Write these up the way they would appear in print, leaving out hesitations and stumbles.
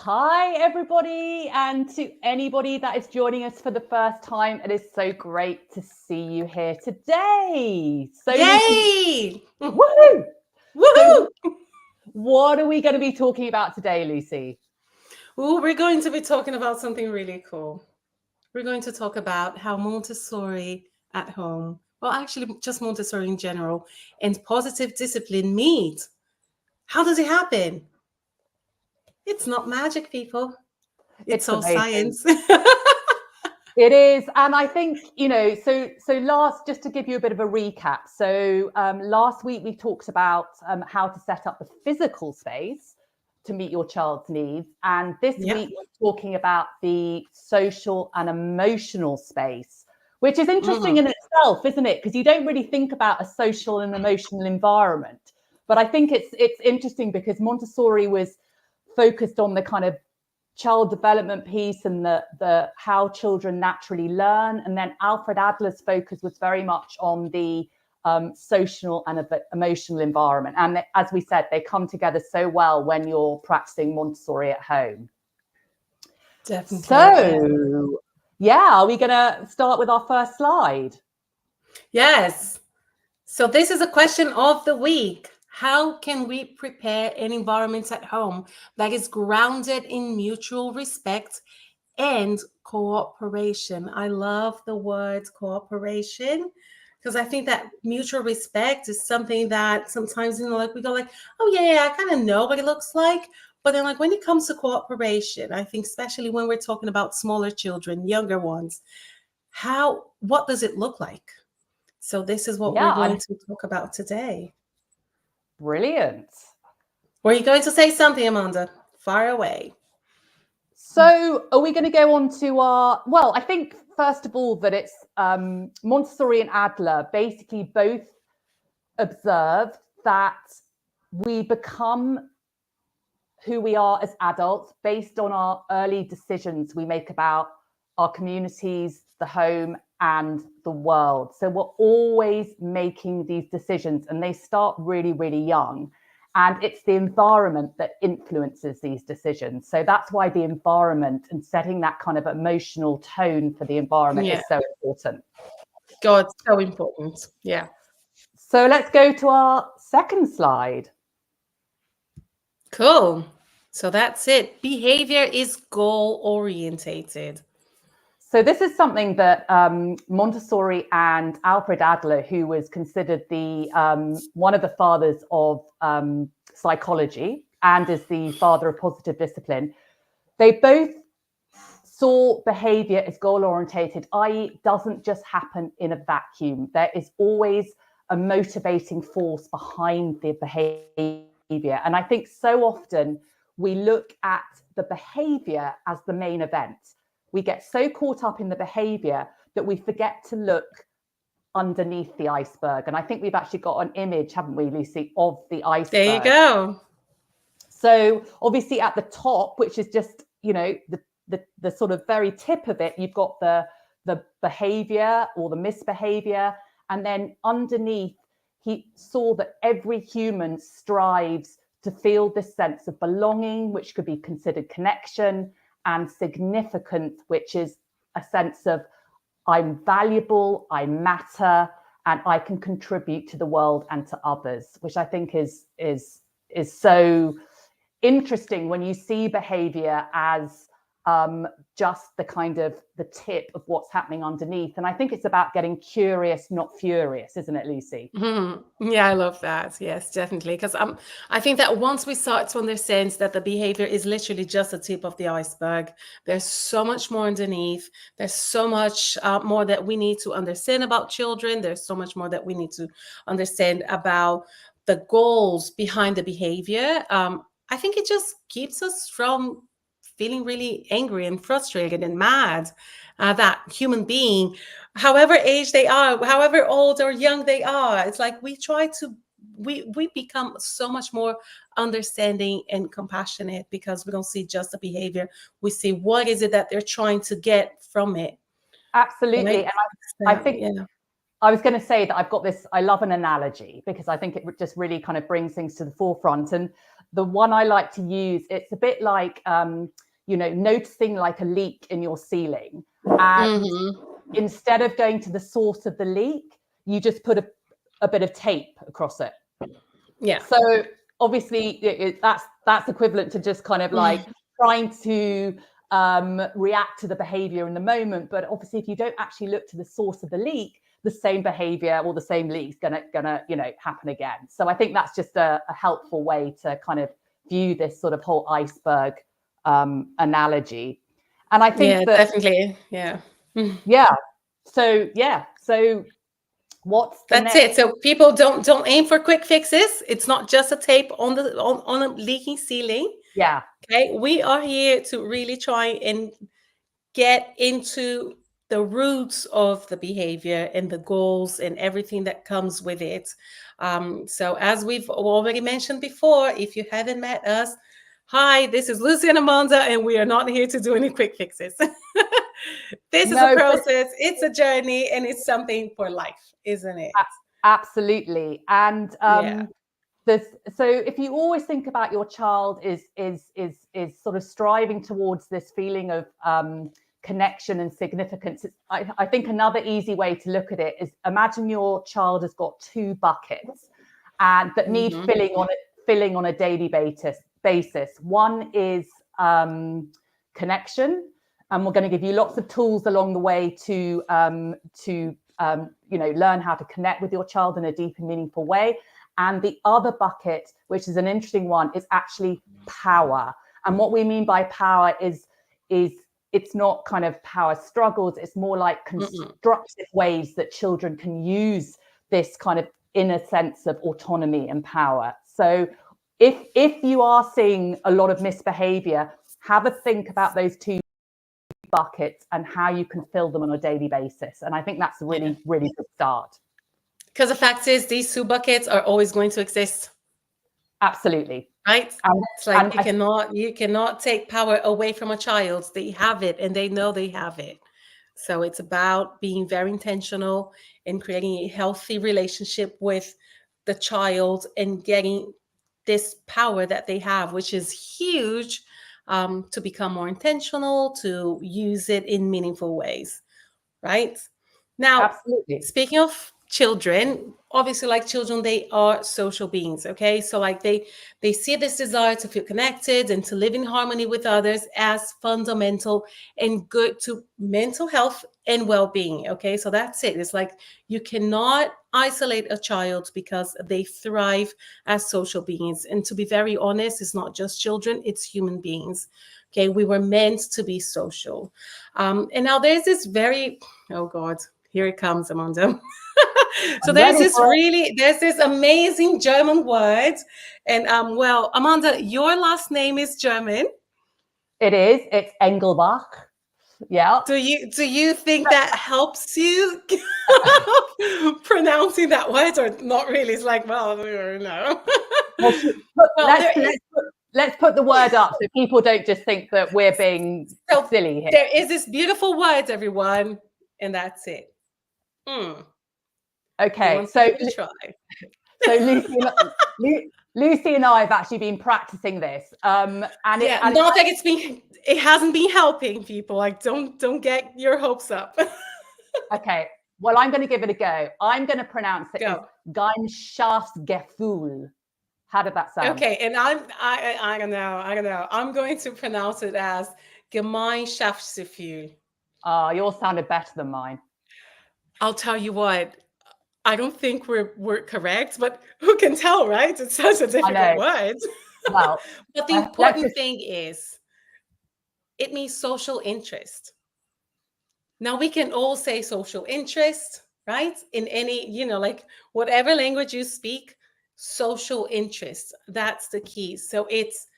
Hi, everybody, and to anybody that is joining us for the first time, it is so great to see you here today. So, Yay! Woohoo! Woohoo! What are we going to be talking about today, Lucy? Ooh, we're going to be talking about something really cool. We're going to talk about how Montessori at home, well, actually, just Montessori in general, and positive discipline meet. How does it happen? It's not magic, people. It's all amazing. science. It is, and I think just to give you a bit of a recap. So last week we talked about how to set up the physical space to meet your child's needs, and this week we're talking about the social and emotional space, which is interesting in itself, isn't it? Because you don't really think about a social and emotional environment, but I think it's interesting because Montessori was focused on the kind of child development piece and the how children naturally learn, and then Alfred Adler's focus was very much on the social and emotional environment. And as we said, they come together so well when you're practicing Montessori at home. Definitely. So, are we going to start with our first slide? Yes. So this is a question of the week. How can we prepare an environment at home that is grounded in mutual respect and cooperation? I love the word cooperation because I think that mutual respect is something that sometimes, like we go like, oh yeah, I kind of know what it looks like. But then like when it comes to cooperation, I think especially when we're talking about smaller children, younger ones, what does it look like? So this is what we're going to talk about today. Brilliant. Were you going to say something, Amanda? Far away. So are we going to go on to I think first of all that it's Montessori and Adler basically both observed that we become who we are as adults based on our early decisions we make about our communities, the home, and the world. So we're always making these decisions, and they start really, really young. And it's the environment that influences these decisions. So that's why the environment and setting that kind of emotional tone for the environment is so important. God, so important. Yeah. So let's go to our second slide. Cool. So that's it. Behavior is goal orientated. So this is something that Montessori and Alfred Adler, who was considered the one of the fathers of psychology and is the father of positive discipline, they both saw behavior as goal orientated, i.e. doesn't just happen in a vacuum. There is always a motivating force behind the behavior. And I think so often we look at the behavior as the main event. We get so caught up in the behavior that we forget to look underneath the iceberg. And I think we've actually got an image, haven't we, Lucy, of the iceberg. There you go. So obviously at the top, which is just, the sort of very tip of it, you've got the behavior or the misbehavior. And then underneath, he saw that every human strives to feel this sense of belonging, which could be considered connection, and significance, which is a sense of I'm valuable, I matter, and I can contribute to the world and to others, which I think is so interesting when you see behavior as just the kind of the tip of what's happening underneath. And I think it's about getting curious, not furious, isn't it, Lucy? Mm-hmm. Yeah, I love that. Yes, definitely. Because I think that once we start to understand that the behavior is literally just the tip of the iceberg, there's so much more underneath. There's so much more that we need to understand about children. There's so much more that we need to understand about the goals behind the behavior. I think it just keeps us from feeling really angry and frustrated and mad that human being, however age they are, however old or young they are, it's like we become so much more understanding and compassionate because we don't see just the behavior. We see what is it that they're trying to get from it. Absolutely. Right? And I think I was going to say that I've got this, I love an analogy because I think it just really kind of brings things to the forefront. And the one I like to use, it's a bit like, noticing like a leak in your ceiling. And instead of going to the source of the leak, you just put a bit of tape across it. Yeah. So obviously that's equivalent to just kind of like trying to react to the behavior in the moment. But obviously, if you don't actually look to the source of the leak, the same behavior or the same leak's gonna happen again. So I think that's just a helpful way to kind of view this sort of whole iceberg analogy. And I think that definitely. Yeah. So what's the That's next? it. So people don't aim for quick fixes. It's not just a tape on a leaking ceiling. Yeah. Okay. We are here to really try and get into the roots of the behavior and the goals and everything that comes with it. So as we've already mentioned before, if you haven't met us, hi, this is Lucy and Amanda, and we are not here to do any quick fixes. This is a process, it's a journey, and it's something for life, isn't it? Absolutely. And so if you always think about your child is sort of striving towards this feeling of connection and significance, I think another easy way to look at it is imagine your child has got two buckets and that need filling on a daily basis. One is connection, and we're going to give you lots of tools along the way to learn how to connect with your child in a deep and meaningful way. And the other bucket, which is an interesting one, is actually power. And what we mean by power is it's not kind of power struggles. It's more like constructive ways that children can use this kind of inner sense of autonomy and power. So if you are seeing a lot of misbehavior, have a think about those two buckets and how you can fill them on a daily basis. And I think that's a really, really good start. Because the fact is, these two buckets are always going to exist. Absolutely. Right? It's like you cannot take power away from a child. They have it and they know they have it. So it's about being very intentional and creating a healthy relationship with the child and getting this power that they have, which is huge, to become more intentional, to use it in meaningful ways. Right? Now, absolutely. Speaking of children, obviously, like children, they are social beings. Okay, so like they see this desire to feel connected and to live in harmony with others as fundamental and good to mental health and well-being. Okay, so that's it. It's like you cannot isolate a child because they thrive as social beings. And to be very honest, it's not just children, it's human beings. Okay, we were meant to be social. And now there's this very, oh God, here it comes, Amanda. So there's this amazing German word. And well, Amanda, your last name is German. It is. It's Engelbach. Yeah. Do you think that helps you pronouncing that word, or not really? It's like, well, no. Let's put the word up so people don't just think that we're being silly here. There is this beautiful word, everyone, and that's it. Okay, so Lucy and I have actually been practicing this, it hasn't been helping people. Like, don't get your hopes up. Okay, well, I'm going to give it a go. I'm going to pronounce it as Gemeinschaftsgefühl. How did that sound? Okay, and I don't know. I'm going to pronounce it as Gemeinschaftsgefühl. Yours sounded better than mine. I'll tell you what. I don't think we're correct, but who can tell, right? It's such a difficult word. Well, but the important thing is, it means social interest. Now we can all say social interest, right? In any, like whatever language you speak, social interest. That's the key. So it's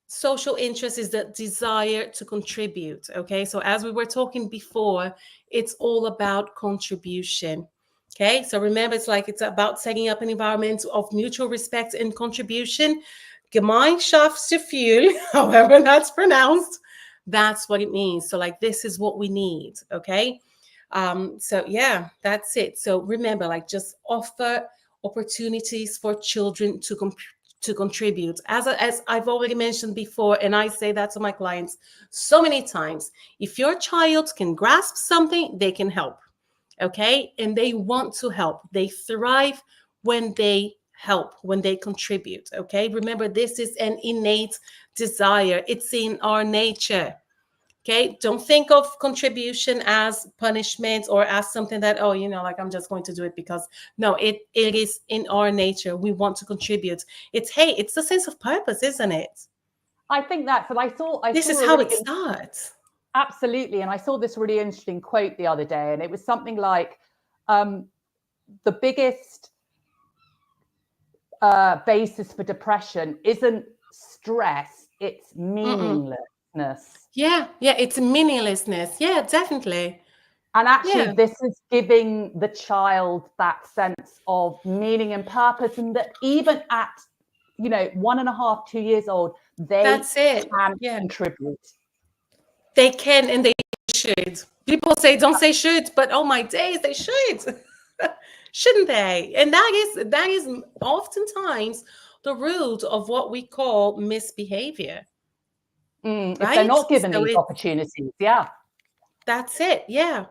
social interest is the desire to contribute. Okay. So as we were talking before, it's all about contribution. Okay, so remember, it's about setting up an environment of mutual respect and contribution. Gemeinschaftsgefühl, however that's pronounced, that's what it means. So like, this is what we need, okay? So yeah, that's it. So remember, like, just offer opportunities for children to to contribute. As I've already mentioned before, and I say that to my clients so many times, if your child can grasp something, they can help. Okay. And they want to help. They thrive when they help, when they contribute. Okay. Remember, this is an innate desire, it's in our nature. Okay. Don't think of contribution as punishment or as something that, oh, like I'm just going to do it because, no, it is in our nature. We want to contribute. It's a sense of purpose, isn't it? I think that's, and I saw This is a how really it starts. Absolutely. And I saw this really interesting quote the other day, and it was something like, the biggest basis for depression isn't stress, it's meaninglessness. Yeah, it's meaninglessness. Yeah, definitely. And actually, this is giving the child that sense of meaning and purpose, and that even at 1.5, 2 years old, they can contribute. They can, and they should. People say don't say should, but oh my days, they should. Shouldn't they? And that is oftentimes the root of what we call misbehavior. Right? If they're not given these opportunities, that's it. Yeah.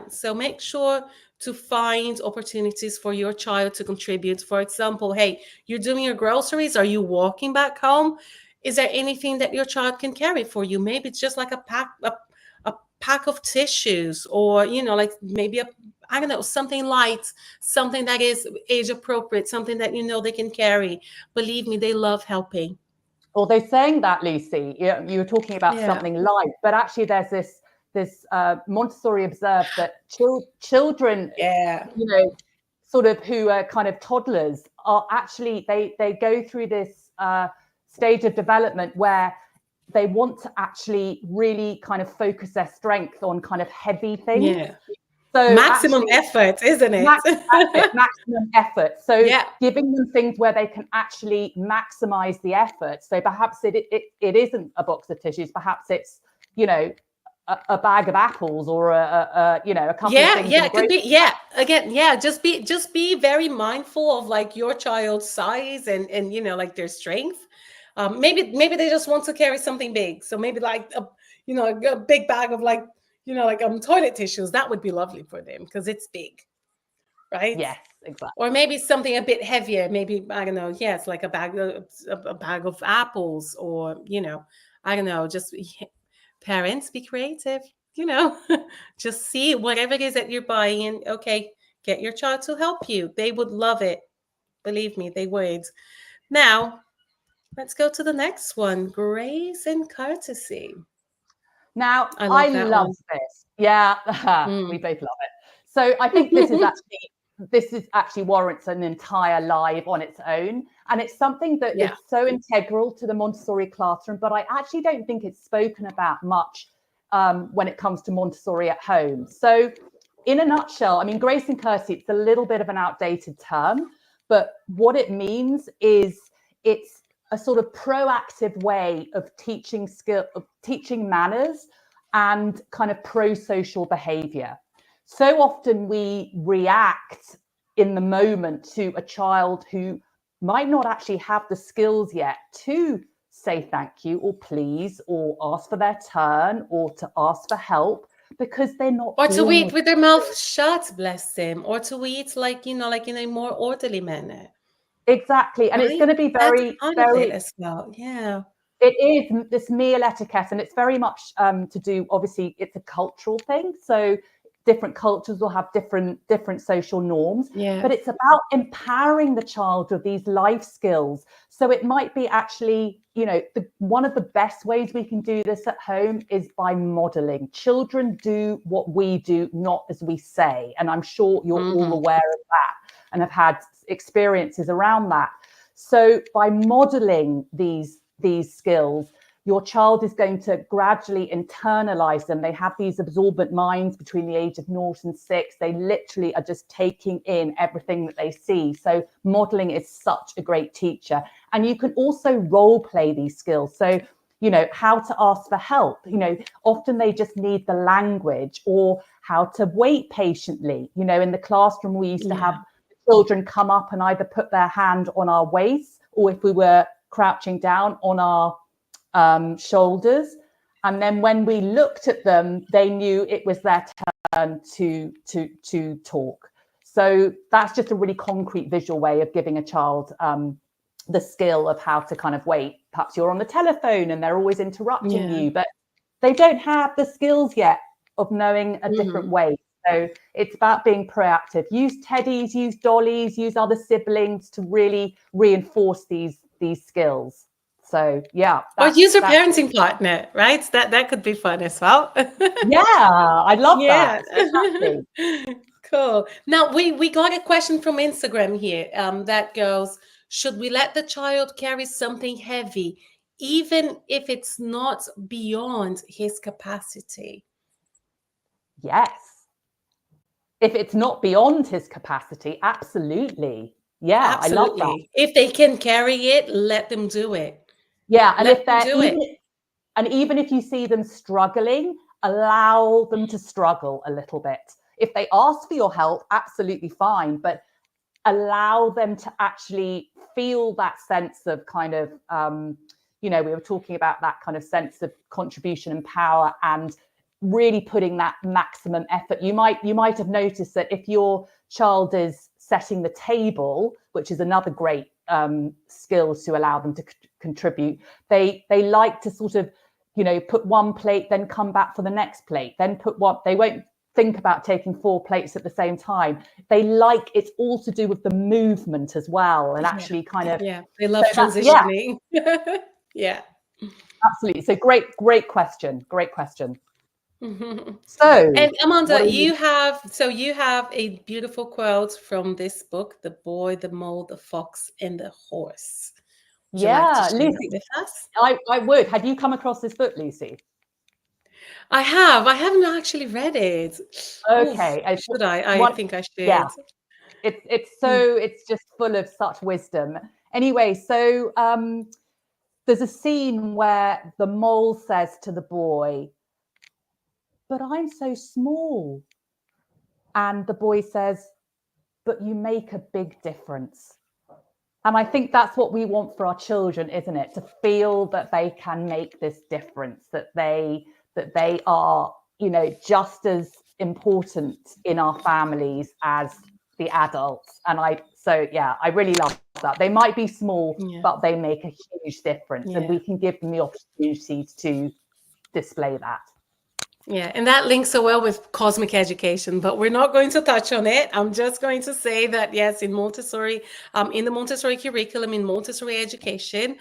So make sure to find opportunities for your child to contribute. For example, hey, you're doing your groceries. Are you walking back home? Is there anything that your child can carry for you? Maybe it's just like a pack of tissues, or like maybe I don't know, something light, something that is age appropriate, something that they can carry. Believe me, they love helping. Although saying that, Lucy, you were talking about something light, but actually there's this Montessori observed that children, sort of who are kind of toddlers, are actually, they go through this stage of development where they want to actually really kind of focus their strength on kind of heavy things. Yeah. So maximum effort, isn't it? Maximum effort. So giving them things where they can actually maximize the effort. So perhaps it isn't a box of tissues. Perhaps it's, a bag of apples, or a couple of things. It could be. Again, just be very mindful of like your child's size and like their strength. Maybe they just want to carry something big. So maybe like a big bag of like toilet tissues. That would be lovely for them because it's big, right? Yes, exactly. Or maybe something a bit heavier. Maybe, I don't know. Yeah, it's like a bag of apples, or I don't know. Just parents, be creative. Just see whatever it is that you're buying, and okay, get your child to help you. They would love it. Believe me, they would. Now, let's go to the next one. Grace and courtesy. Now, I love this. Yeah, we both love it. So I think this is actually warrants an entire live on its own. And it's something that is so integral to the Montessori classroom, but I actually don't think it's spoken about much when it comes to Montessori at home. So in a nutshell, I mean, grace and courtesy, it's a little bit of an outdated term, but what it means is it's a sort of proactive way of teaching manners and kind of pro-social behavior. So often we react in the moment to a child who might not actually have the skills yet to say thank you or please, or ask for their turn, or to ask for help, because they're not. Or to eat with their mouth shut, bless them, or to eat like in a more orderly manner. Exactly. And it's going to be very as well. Yeah. It is this meal etiquette, and it's very much to do, obviously, it's a cultural thing. So different cultures will have different social norms, but it's about empowering the child with these life skills. So it might be actually, one of the best ways we can do this at home is by modeling. Children do what we do, not as we say. And I'm sure you're all aware of that and have had experiences around that. So by modeling these skills, your child is going to gradually internalize them. They have these absorbent minds between the age of 0 and 6. They literally are just taking in everything that they see. So modeling is such a great teacher. And you can also role play these skills. So, how to ask for help. Often they just need the language, or how to wait patiently. In the classroom, we used to have children come up and either put their hand on our waist or if we were crouching down on our shoulders. And then when we looked at them, they knew it was their turn to talk. So that's just a really concrete visual way of giving a child the skill of how to kind of wait. Perhaps you're on the telephone and they're always interrupting you, but they don't have the skills yet of knowing a different way. So it's about being proactive. Use teddies, use dollies, use other siblings to really reinforce these skills. So yeah, or use your parenting partner, right? That could be fun as well. Yeah, I love that. Exactly. Cool. Now we got a question from Instagram here that goes, should we let the child carry something heavy even if it's not beyond his capacity? Yes. If it's not beyond his capacity, absolutely. Yeah, Absolutely. I love that. If they can carry it, let them do it. Yeah, and if they're even if you see them struggling, allow them to struggle a little bit. If they ask for your help, absolutely fine, but allow them to actually feel that sense of kind of, we were talking about that kind of sense of contribution and power, and really putting that maximum effort. You might have noticed that if your child is setting the table, which is another great skill to allow them to contribute, they like to sort of, put one plate, then come back for the next plate, then put one. They won't think about taking 4 plates at the same time. They like, it's all to do with the movement as well, and actually kind of, they love transitioning. Yeah, absolutely. So great question. So, and Amanda, you have a beautiful quote from this book, The Boy, the Mole, the Fox, and the Horse. Would you like to share Lucy, it with us? I would. Had you come across this book, Lucy? I haven't actually read it. Okay. Oof, should I think I should. Yeah. It's just full of such wisdom. Anyway, so there's a scene where the mole says to the boy, "But I'm so small." And the boy says, "But you make a big difference." And I think that's what we want for our children, isn't it? To feel that they can make this difference, that they are, just as important in our families as the adults. And I really love that. They might be small, but they make a huge difference, and we can give them the opportunities to display that. Yeah, and that links so well with cosmic education, but we're not going to touch on it. I'm just going to say that, yes, in Montessori, in the Montessori curriculum, in Montessori education,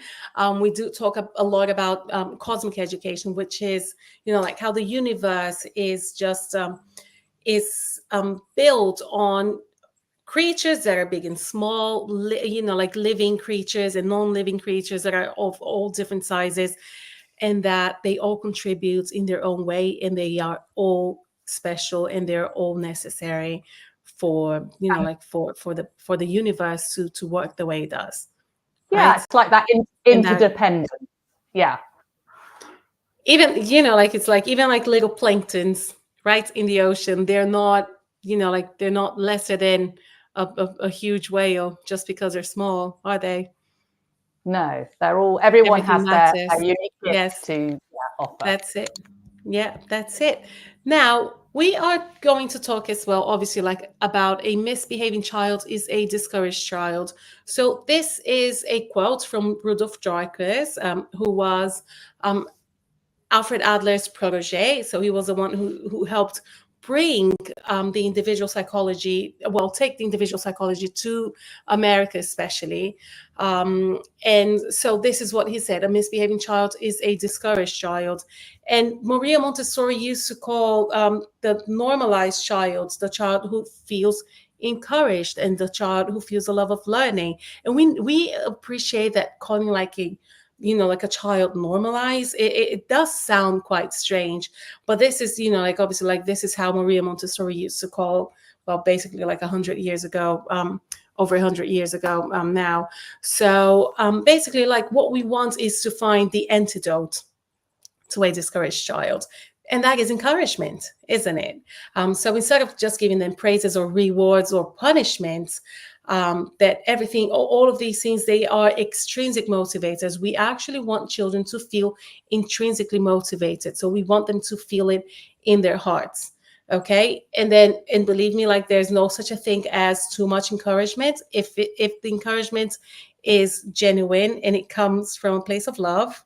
we do talk a lot about cosmic education, which is, like how the universe is just built on creatures that are big and small, like living creatures and non-living creatures that are of all different sizes, and that they all contribute in their own way, and they are all special, and they're all necessary for, for the universe to work the way it does. Yeah, right? It's like that interdependence. Yeah. Even, it's like even like little planktons, right, in the ocean, they're not, they're not lesser than a huge whale just because they're small, are they? No, everyone has their unique gift to offer. That's it. Yeah, that's it. Now, we are going to talk as well, obviously, like about a misbehaving child is a discouraged child. So this is a quote from Rudolf Dreikurs, who was Alfred Adler's protege. So he was the one who helped bring the individual psychology, take the individual psychology to America, especially. And so this is what he said: a misbehaving child is a discouraged child. And Maria Montessori used to call the normalized child the child who feels encouraged and the child who feels the love of learning. And we appreciate that calling like a child normalized. It does sound quite strange, but this is, obviously, like this is how Maria Montessori used to call, basically like 100 years ago, over 100 years ago now. So basically, like what we want is to find the antidote to a discouraged child. And that is encouragement, isn't it? So instead of just giving them praises or rewards or punishments, that everything, all of these things, they are extrinsic motivators. We actually want children to feel intrinsically motivated. So we want them to feel it in their hearts. Okay. And believe me, like there's no such a thing as too much encouragement. If the encouragement is genuine and it comes from a place of love,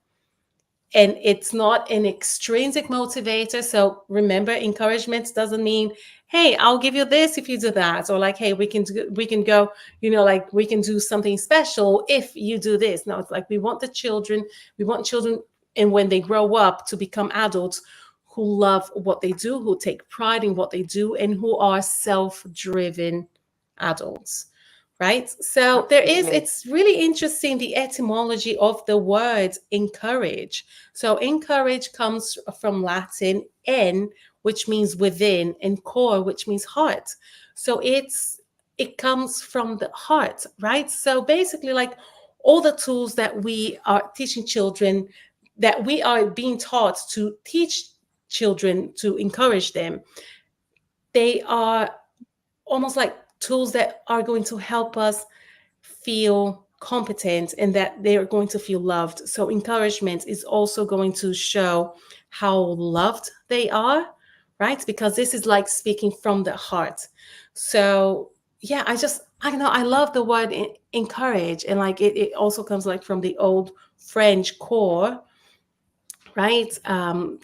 and it's not an extrinsic motivator. So remember, encouragement doesn't mean, hey, I'll give you this if you do that, or like, hey, we can go, like we can do something special if you do this. No, it's like we want children, and when they grow up, to become adults who love what they do, who take pride in what they do, and who are self-driven adults. Right. So it's really interesting, the etymology of the word encourage. So encourage comes from Latin en, which means within, and cor, which means heart. So it comes from the heart, right? So basically, like all the tools that we are teaching children, that we are being taught to teach children, to encourage them, they are almost like tools that are going to help us feel competent and that they are going to feel loved. So encouragement is also going to show how loved they are, right? Because this is like speaking from the heart. So yeah, I don't know, I love the word encourage, and like it also comes like from the old French core, right?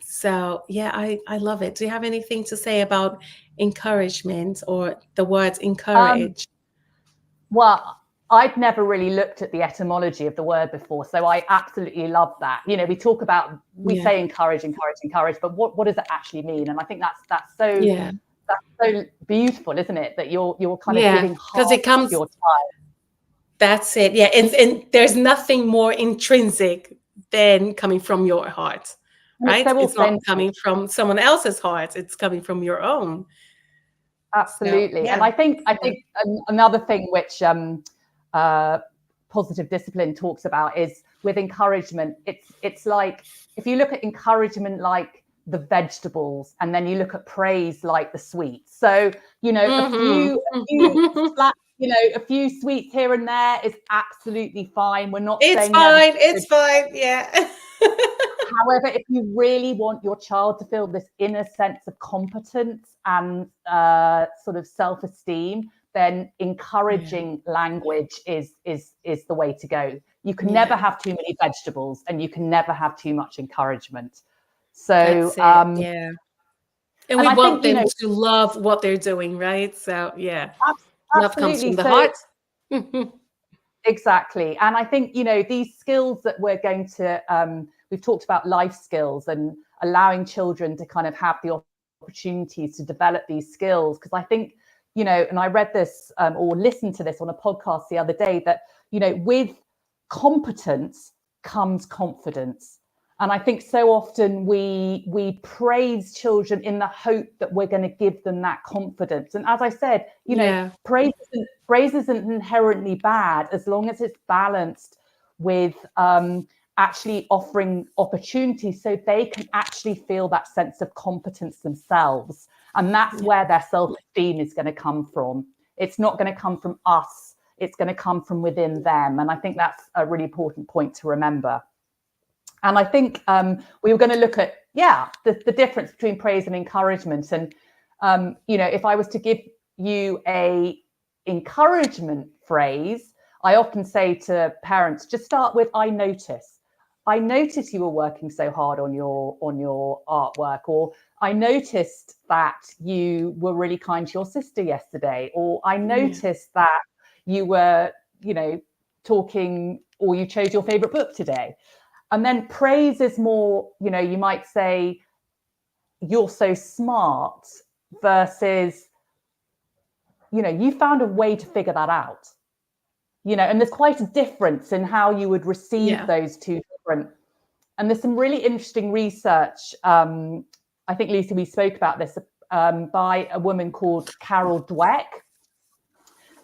So yeah, I love it. Do you have anything to say about encouragement or the words encourage? Well, I'd never really looked at the etymology of the word before, so I absolutely love that. We talk about, we say encourage, but what does it actually mean? And I think that's so beautiful, isn't it? That you're kind of giving heart it comes, to your child. That's it. Yeah, and there's nothing more intrinsic than coming from your heart, right? It's not coming from someone else's heart; it's coming from your own. Absolutely. So, and I think another thing which positive discipline talks about is with encouragement, it's like if you look at encouragement like the vegetables, and then you look at praise like the sweets. So a few sweets here and there is absolutely fine. We're not saying it's fine. Yeah. However, if you really want your child to feel this inner sense of competence and sort of self-esteem, then encouraging language is the way to go. You can never have too many vegetables, and you can never have too much encouragement. So and we want them to love what they're doing, right? So love comes from the heart. Exactly. And I think these skills that we're going to we've talked about life skills and allowing children to kind of have the opportunities to develop these skills, because I think and I read this or listened to this on a podcast the other day, that with competence comes confidence. And I think so often we praise children in the hope that we're going to give them that confidence. And as I said, praise isn't inherently bad as long as it's balanced with actually offering opportunities so they can actually feel that sense of competence themselves. And that's where their self-esteem is going to come from. It's not going to come from us. It's going to come from within them. And I think that's a really important point to remember. And I think we were going to look at, the difference between praise and encouragement. And, if I was to give you a encouragement phrase, I often say to parents, just start with, I noticed you were working so hard on your artwork, or I noticed that you were really kind to your sister yesterday, or I noticed that you were, talking, or you chose your favorite book today. And then praise is more, you might say, you're so smart, versus, you found a way to figure that out. And there's quite a difference in how you would receive those two different. And there's some really interesting research. I think, Lucy, we spoke about this by a woman called Carol Dweck.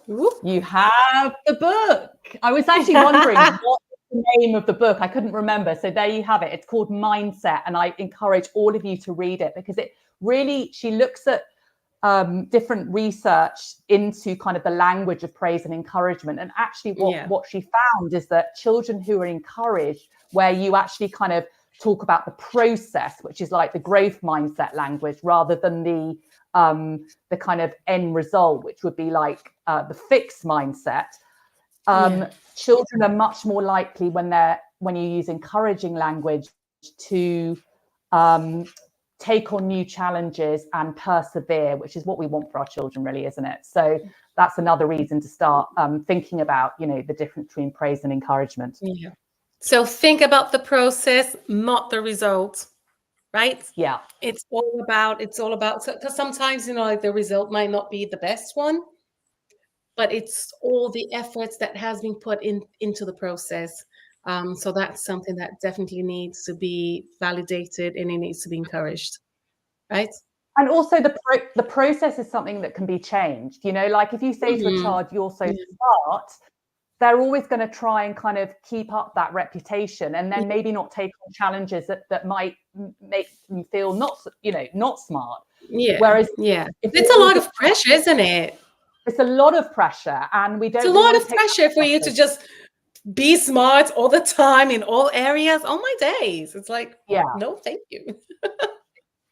You have the book. I was actually wondering what the name of the book. I couldn't remember. So there you have it. It's called Mindset. And I encourage all of you to read it, because it really, she looks at different research into kind of the language of praise and encouragement. And actually what she found is that children who are encouraged, where you actually kind of talk about the process, which is like the growth mindset language, rather than the kind of end result, which would be like the fixed mindset. Children are much more likely when you use encouraging language to take on new challenges and persevere, which is what we want for our children, really, isn't it? So that's another reason to start thinking about, the difference between praise and encouragement. Yeah. So think about the process, not the result, right? Yeah. It's all about, because sometimes, like the result might not be the best one, but it's all the efforts that has been put into the process. So that's something that definitely needs to be validated and it needs to be encouraged, right? And also the process is something that can be changed. Like if you say to a child, you're so smart, they're always going to try and kind of keep up that reputation, and then maybe not take on challenges that might make them feel not smart. Yeah. Whereas it's a lot of pressure, isn't it? It's a lot of pressure, and we don't. It's a lot of pressure for you to just be smart all the time in all areas. All my days, it's like, no, thank you.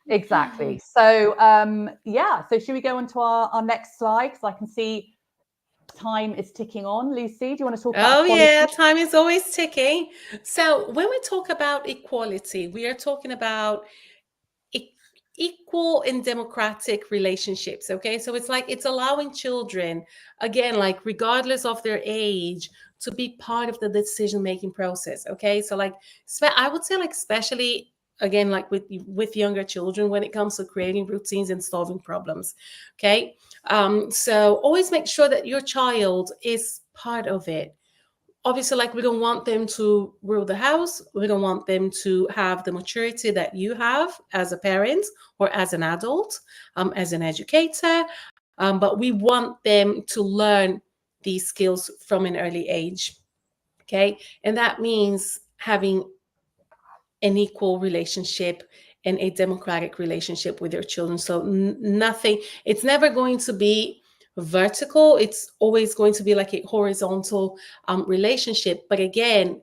Exactly. So so should we go on to our next slide? Because I can see time is ticking on. Lucy, do you want to talk about equality? Time is always ticking. So when we talk about equality, we are talking about equal and democratic relationships. Okay, so it's allowing children, again, like regardless of their age, to be part of the decision-making process. Okay, so I would say especially again, with younger children, when it comes to creating routines and solving problems. Okay, so always make sure that your child is part of it. Obviously, we don't want them to rule the house. We don't want them to have the maturity that you have as a parent or as an adult, as an educator. But we want them to learn these skills from an early age. Okay. And that means having an equal relationship and a democratic relationship with your children. So nothing, it's never going to be vertical. It's always going to be like a horizontal relationship. But again,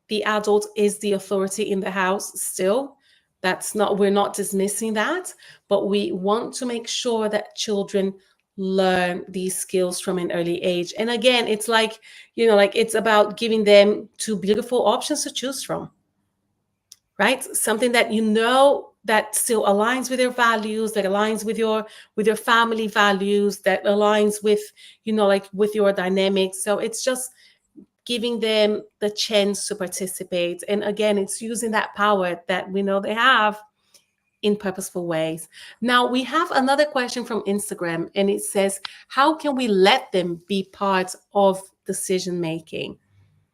the adult is the authority in the house still. We're not dismissing that, but we want to make sure that children learn these skills from an early age. And again, it's it's about giving them two beautiful options to choose from. Right? Something that that still aligns with your values, that aligns with your family values, that aligns with, with your dynamics. So it's just giving them the chance to participate. And again, it's using that power that we know they have in purposeful ways. Now, we have another question from Instagram, and it says, how can we let them be part of decision making?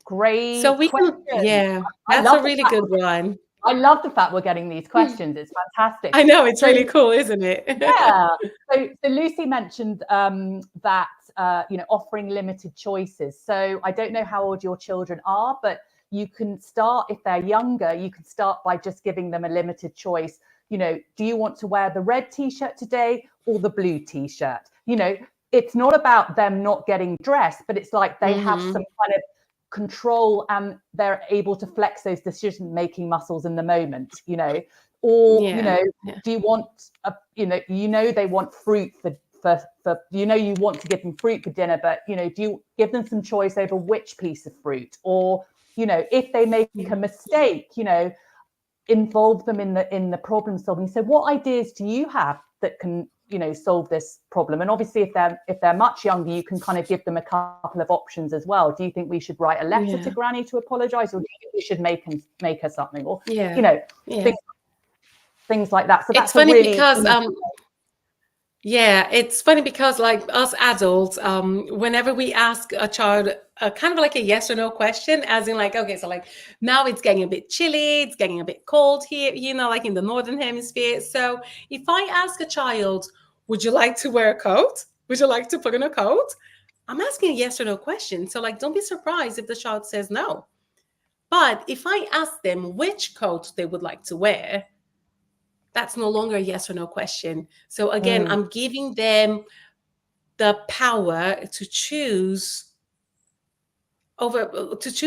Great. So we question. That's a really good one. I love the fact we're getting these questions. It's fantastic. I know, it's really cool, isn't it? Yeah. So Lucy mentioned that offering limited choices. So I don't know how old your children are, but you can start, if they're younger, you can start by just giving them a limited choice. Do you want to wear the red t-shirt today or the blue t-shirt? It's not about them not getting dressed, but it's like they have some kind of control and they're able to flex those decision-making muscles in the moment, or do you want they want fruit for you want to give them fruit for dinner, but do you give them some choice over which piece of fruit? Or if they make a mistake, involve them in the problem solving. So what ideas do you have that can solve this problem? And obviously if they're much younger, you can kind of give them a couple of options as well. Do you think we should write a letter to Granny to apologize, or do you think we should make her something, or things like that? So that's funny really because it's funny because us adults, whenever we ask a child kind of like a yes or no question, as in okay, so now it's getting a bit chilly, it's getting a bit cold here, in the Northern Hemisphere. So if I ask a child, would you like to wear a coat? Would you like to put on a coat? I'm asking a yes or no question. So don't be surprised if the child says no. But if I ask them which coat they would like to wear, that's no longer a yes or no question. So again, I'm giving them the power to choose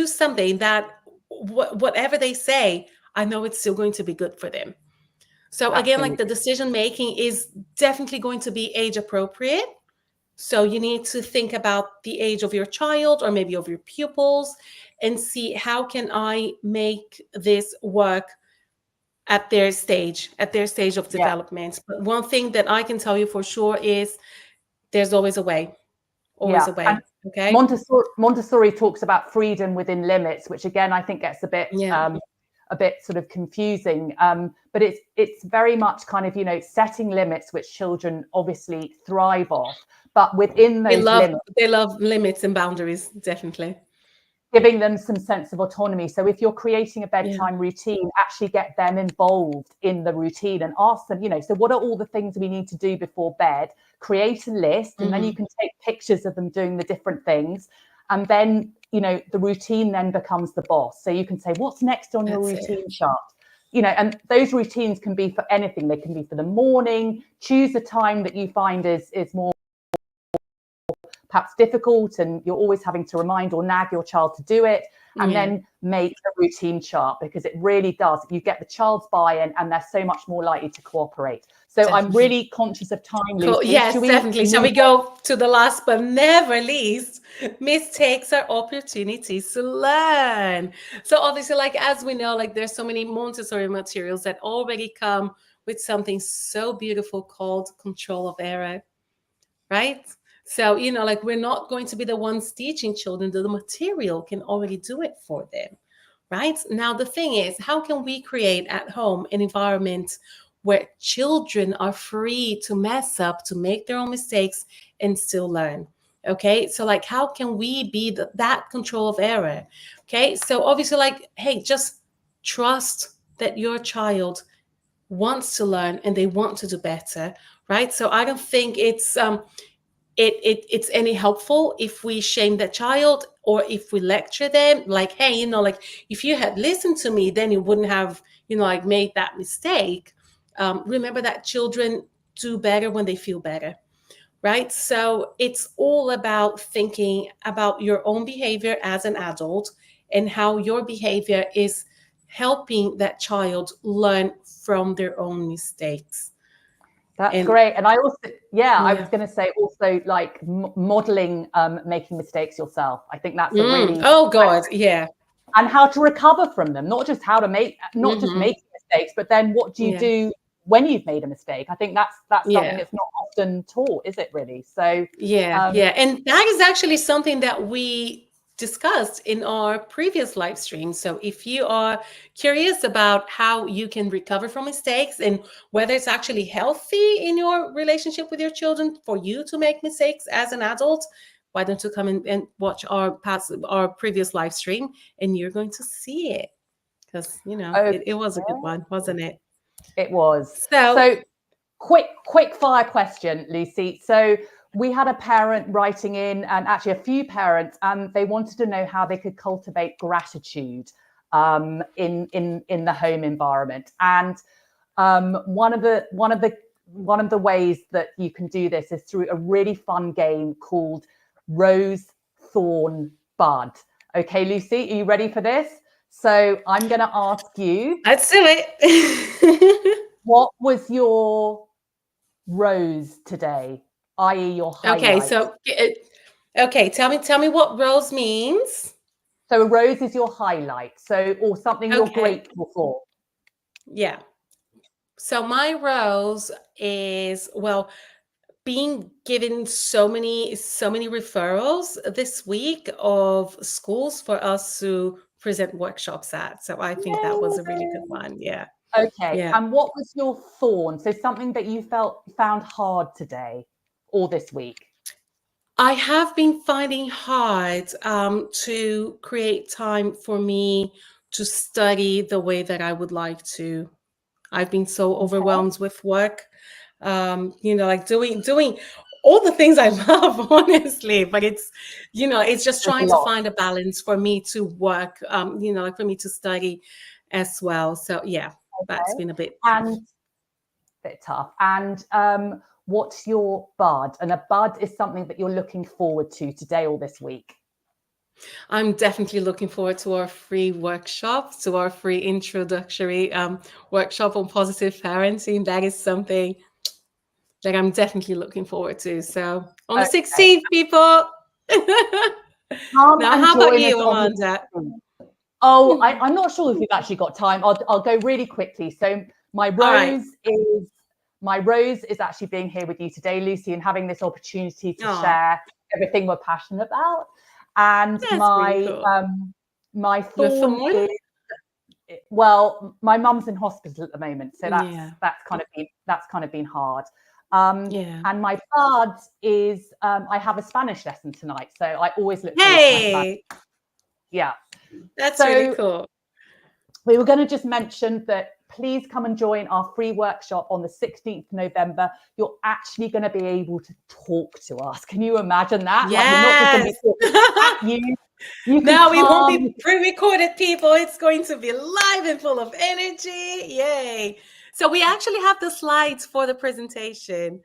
something that whatever they say, I know it's still going to be good for them. So again, like the decision making is definitely going to be age appropriate. So you need to think about the age of your child or maybe of your pupils and see how can I make this work at their stage of development. But one thing that I can tell you for sure is there's always a way. Always a way. And okay. Montessori talks about freedom within limits, which again I think gets a bit sort of confusing. But it's very much kind of, you know, setting limits which children obviously thrive off. But within those limits, they love limits and boundaries, definitely. Giving them some sense of autonomy. So if you're creating a bedtime routine, actually get them involved in the routine and ask them, you know, so what are all the things we need to do before bed? Create a list, and then you can take pictures of them doing the different things. And then, you know, the routine then becomes the boss. So you can say, what's next on your routine chart? You know, and those routines can be for anything. They can be for the morning. Choose a time that you find is more perhaps difficult and you're always having to remind or nag your child to do it, and then make a routine chart, because it really does. You get the child's buy-in and they're so much more likely to cooperate. So I'm really conscious of time, Lucy. Cool. Yes, definitely. Shall we go to the last but never least? Mistakes are opportunities to learn. So obviously, like, as we know, like there's so many Montessori materials that already come with something so beautiful called control of error, right? So, you know, like we're not going to be the ones teaching children. The material can already do it for them, right? Now, the thing is, how can we create at home an environment where children are free to mess up, to make their own mistakes and still learn? Okay, so like, how can we be that control of error? Okay, so obviously, like, hey, just trust that your child wants to learn and they want to do better, right? So I don't think it's it's any helpful if we shame the child or if we lecture them like, hey, you know, like if you had listened to me, then you wouldn't have, you know, like made that mistake. Remember that children do better when they feel better, right? So it's all about thinking about your own behavior as an adult and how your behavior is helping that child learn from their own mistakes. That's great. And I also, I was going to say also, like, modeling making mistakes yourself. I think that's a really and how to recover from them, not just how to make, not just making mistakes, but then what do you do when you've made a mistake? I think that's something that's not often taught, is it really? So and that is actually something that we discussed in our previous live stream. So if you are curious about how you can recover from mistakes and whether it's actually healthy in your relationship with your children for you to make mistakes as an adult, why don't you come and watch our previous live stream, and you're going to see it, because, you know, it was a good one, wasn't it? It was. So quick fire question, Lucy. So we had a parent writing in, and actually a few parents, and they wanted to know how they could cultivate gratitude in the home environment. And one of the ways that you can do this is through a really fun game called Rose, Thorn, Bud. Okay, Lucy, are you ready for this? So I'm going to ask you. Let's do it. What was your rose today, i.e. your highlight? Tell me what rose means. So a rose is your highlight, or something you're grateful for. Yeah. So my rose is, well, being given so many referrals this week of schools for us to present workshops at. So I think that was a really good one. Yeah. Okay. Yeah. And what was your thorn? So something that you found hard today or this week? I have been finding hard to create time for me to study the way that I would like to. I've been so overwhelmed with work, you know, like doing all the things I love, honestly, but it's, you know, it's just trying to find a balance for me to work, you know, like for me to study as well. So yeah, that's been a bit. And Bit tough. And what's your bud? And a bud is something that you're looking forward to today or this week. I'm definitely looking forward to our free workshop, to our free introductory workshop on positive parenting. That is something that I'm definitely looking forward to. So on the 16th, people. Now, how about you, Amanda? Oh, I'm not sure if we've actually got time. I'll go really quickly. So my rose is actually being here with you today, Lucy, and having this opportunity to share everything we're passionate about. And my cool. My thorn is, well, my mum's in hospital at the moment, so that's kind of been hard. And my bud is I have a Spanish lesson tonight, so I always look forward to my Spanish. Yeah, that's really cool. We were going to just mention that please come and join our free workshop on the 16th November. You're actually going to be able to talk to us. Can you imagine that? Yes. Like, we're not just going to be talking at you. No, we won't be pre-recorded, people. It's going to be live and full of energy. Yay. So we actually have the slides for the presentation.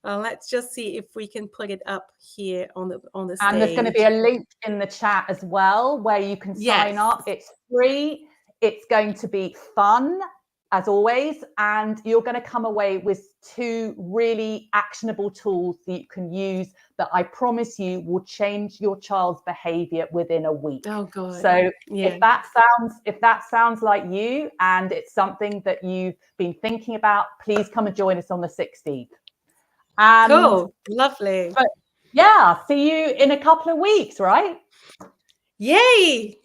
Let's just see if we can put it up here on the stage. And there's going to be a link in the chat as well where you can sign up. It's free. It's going to be fun, as always, and you're going to come away with 2 really actionable tools that you can use that I promise you will change your child's behavior within a week. Oh, God. So if that sounds like you and it's something that you've been thinking about, please come and join us on the 16th. And, cool. Lovely. But yeah, see you in a couple of weeks, right? Yay!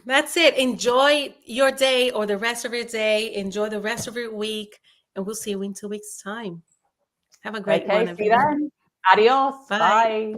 That's it. Enjoy your day or the rest of your day. Enjoy the rest of your week. And we'll see you in 2 weeks' time. Have a great one, everyone. See you then. Adios. Bye.